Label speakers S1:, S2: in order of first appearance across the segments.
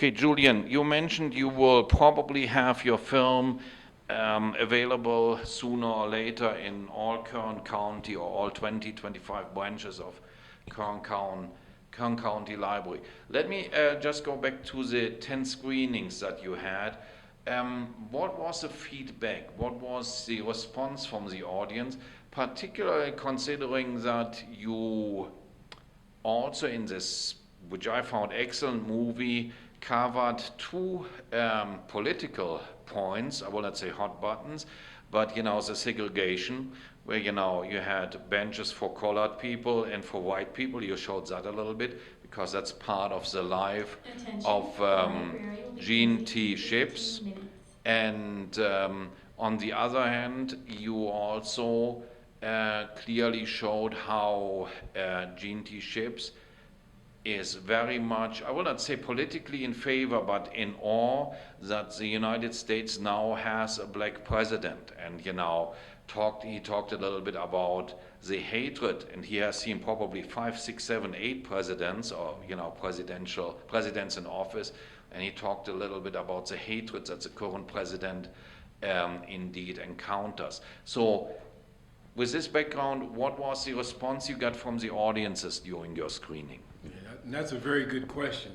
S1: Okay, Julian, you mentioned you will probably have your film available sooner or later in all Kern County or all 20, 25 branches of Kern County, Kern County Library. Let me just go back to the 10 screenings that you had. What was the feedback? What was the response from the audience, particularly considering that you also in this, which I found excellent movie, covered two political points. I will not say hot buttons, but the segregation, where you had benches for colored people and for white people. You showed that a little bit because that's part of the life of Gene T Shipps. And on the other hand, you also clearly showed how Gene T Shipps is very much, I will not say politically in favor, but in awe that the United States now has a black president. And he talked a little bit about the hatred, and he has seen probably 5, 6, 7, 8 presidents or presidents in office, and he talked a little bit about the hatred that the current president indeed encounters. So with this background, what was the response you got from the audiences during your screening?
S2: Yeah, and that's a very good question,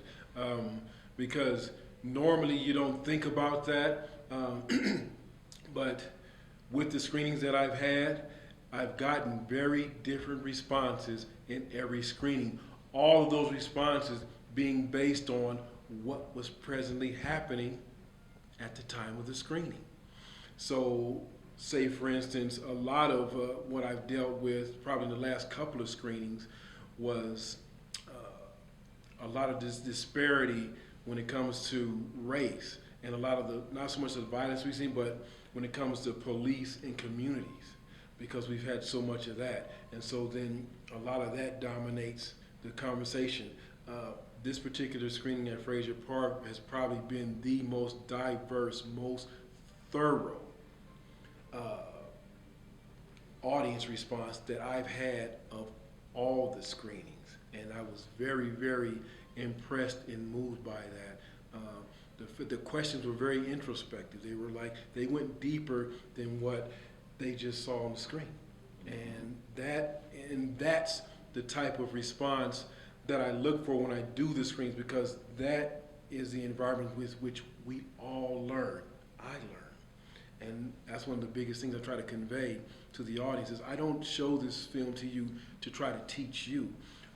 S2: because normally you don't think about that, but with the screenings that I've had, I've gotten very different responses in every screening. All of those responses being based on what was presently happening at the time of the screening. So, say for instance, a lot of what I've dealt with probably in the last couple of screenings was a lot of this disparity when it comes to race, and a lot of the, not so much the violence we've seen, but when it comes to police and communities, because we've had so much of that. And so then a lot of that dominates the conversation. This particular screening at Frazier Park has probably been the most diverse, most thorough audience response that I've had of all the screenings. And I was very, very impressed and moved by that. The questions were very introspective. They went deeper than what they just saw on the screen. And that's the type of response that I look for when I do the screens, because that is the environment with which we all learn. I learn. And that's one of the biggest things I try to convey to the audience is I don't show this film to you to try to teach you.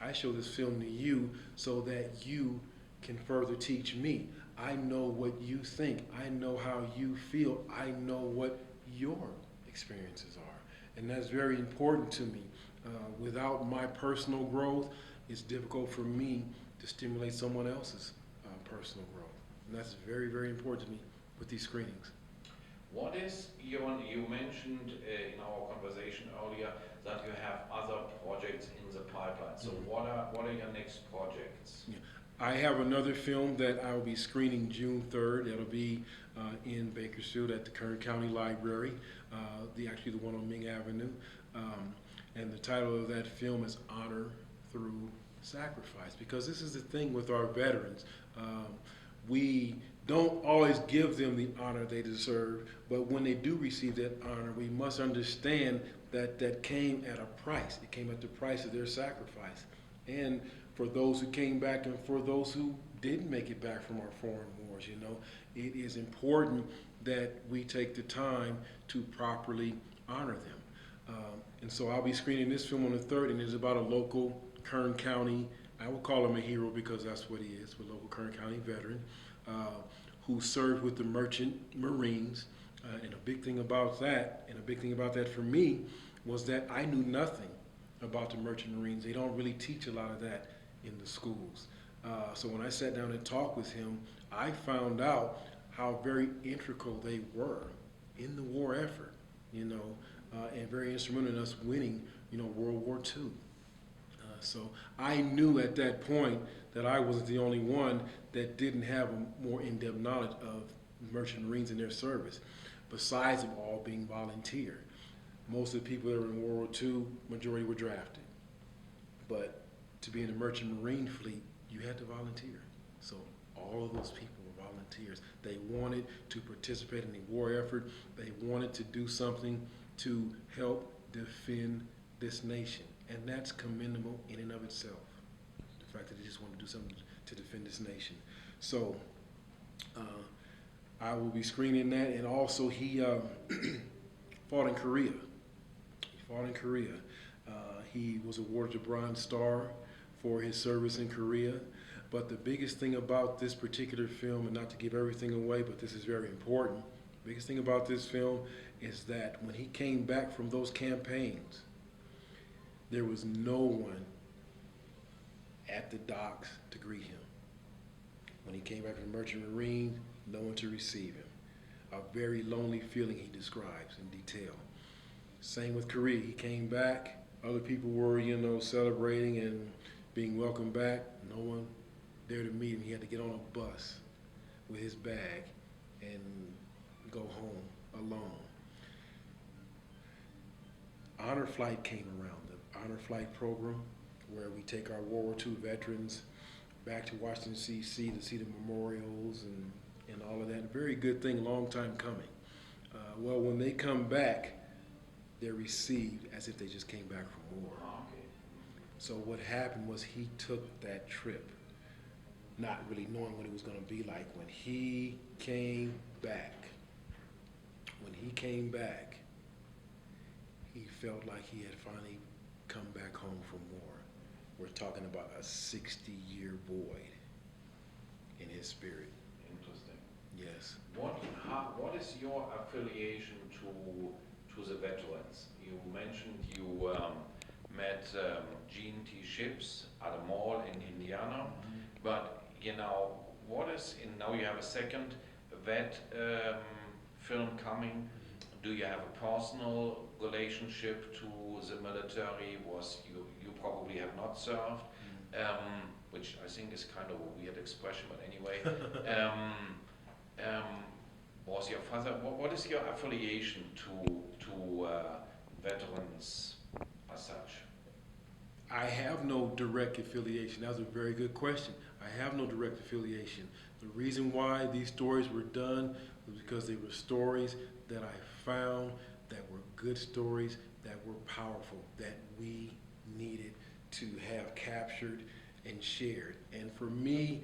S2: I show this film to you so that you can further teach me. I know what you think. I know how you feel. I know what your experiences are. And that's very important to me. Without my personal growth, it's difficult for me to stimulate someone else's personal growth. And that's very, very important to me with these screenings.
S1: What is, you mentioned in our conversation earlier that you have other projects in the pipeline. So what are your next projects?
S2: Yeah. I have another film that I will be screening June 3rd. That'll be in Bakersfield at the Kern County Library, actually the one on Ming Avenue. And the title of that film is Honor Through Sacrifice, because this is the thing with our veterans. We don't always give them the honor they deserve, but when they do receive that honor, we must understand that that came at a price. It came at the price of their sacrifice. And for those who came back and for those who didn't make it back from our foreign wars, it is important that we take the time to properly honor them. And so I'll be screening this film on the 3rd, and it's about a local Kern County, I will call him a hero because that's what he is, a local Kern County veteran who served with the Merchant Marines. And a big thing about that, for me, was that I knew nothing about the Merchant Marines. They don't really teach a lot of that in the schools. So when I sat down and talked with him, I found out how very integral they were in the war effort, and very instrumental in us winning, World War II. So I knew at that point that I wasn't the only one that didn't have a more in-depth knowledge of Merchant Marines and their service, besides them all being volunteer. Most of the people that were in World War II, majority were drafted. But to be in the Merchant Marine fleet, you had to volunteer. So All of those people were volunteers. They wanted to participate in the war effort. They wanted to do something to help defend this nation. And that's commendable in and of itself. The fact that they just wanted to do something to defend this nation. So I will be screening that. And also he fought in Korea. He fought in Korea. He was awarded the Bronze Star for his service in Korea. But the biggest thing about this particular film, and not to give everything away, but this is very important, the biggest thing about this film is that when he came back from those campaigns, there was no one at the docks to greet him. When he came back from the Merchant Marine, no one to receive him. A very lonely feeling he describes in detail. Same with Korea. He came back, other people were, celebrating and being welcomed back. No one there to meet him. He had to get on a bus with his bag and go home alone. Honor Flight came around, the Honor Flight program, where we take our World War II veterans back to Washington, D.C. to see the memorials and all of that. Very good thing, long time coming. Well, when they come back, they're received as if they just came back from war. So what happened was he took that trip, not really knowing what it was going to be like. When he came back, he felt like he had finally come back home from war. We're talking about a 60-year void in his spirit.
S1: Interesting.
S2: Yes.
S1: What is your affiliation to the veterans? You mentioned you met Gene T Shipp at a mall in Indiana, but what is now you have a second vet film coming. Do you have a personal relationship to the military? You probably have not served, which I think is kind of a weird expression, but anyway. Was your father? What is your affiliation to veterans as such?
S2: I have no direct affiliation. That was a very good question. I have no direct affiliation. The reason why these stories were done was because they were stories that I found that were good stories, that were powerful, that we needed to have captured and shared. And for me,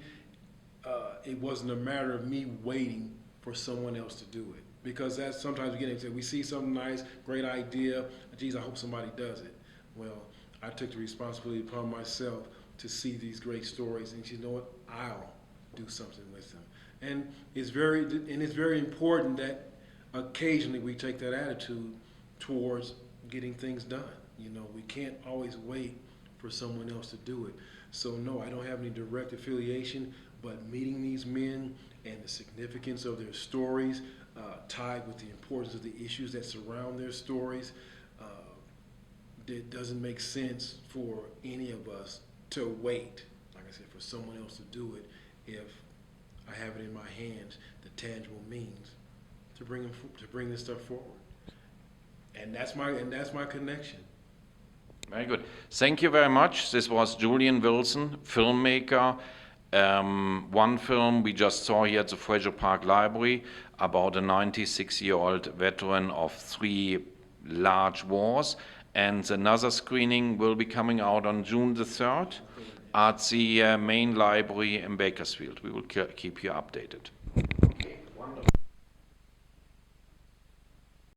S2: it wasn't a matter of me waiting for someone else to do it. Because that's sometimes we see something nice, great idea, geez, I hope somebody does it. Well, I took the responsibility upon myself to see these great stories, and you know what? I'll do something with them. And it's very important that occasionally we take that attitude towards getting things done. We can't always wait for someone else to do it. So no, I don't have any direct affiliation, but meeting these men and the significance of their stories, tied with the importance of the issues that surround their stories, it doesn't make sense for any of us to wait, like I said, for someone else to do it if I have it in my hands, the tangible means to bring this stuff forward. And that's my connection.
S1: Very good. Thank you very much. This was Julian Wilson, filmmaker. One film we just saw here at the Frazier Park Library about a 96-year-old veteran of 3 large wars. And another screening will be coming out on June the 3rd at the main library in Bakersfield. We will keep you updated.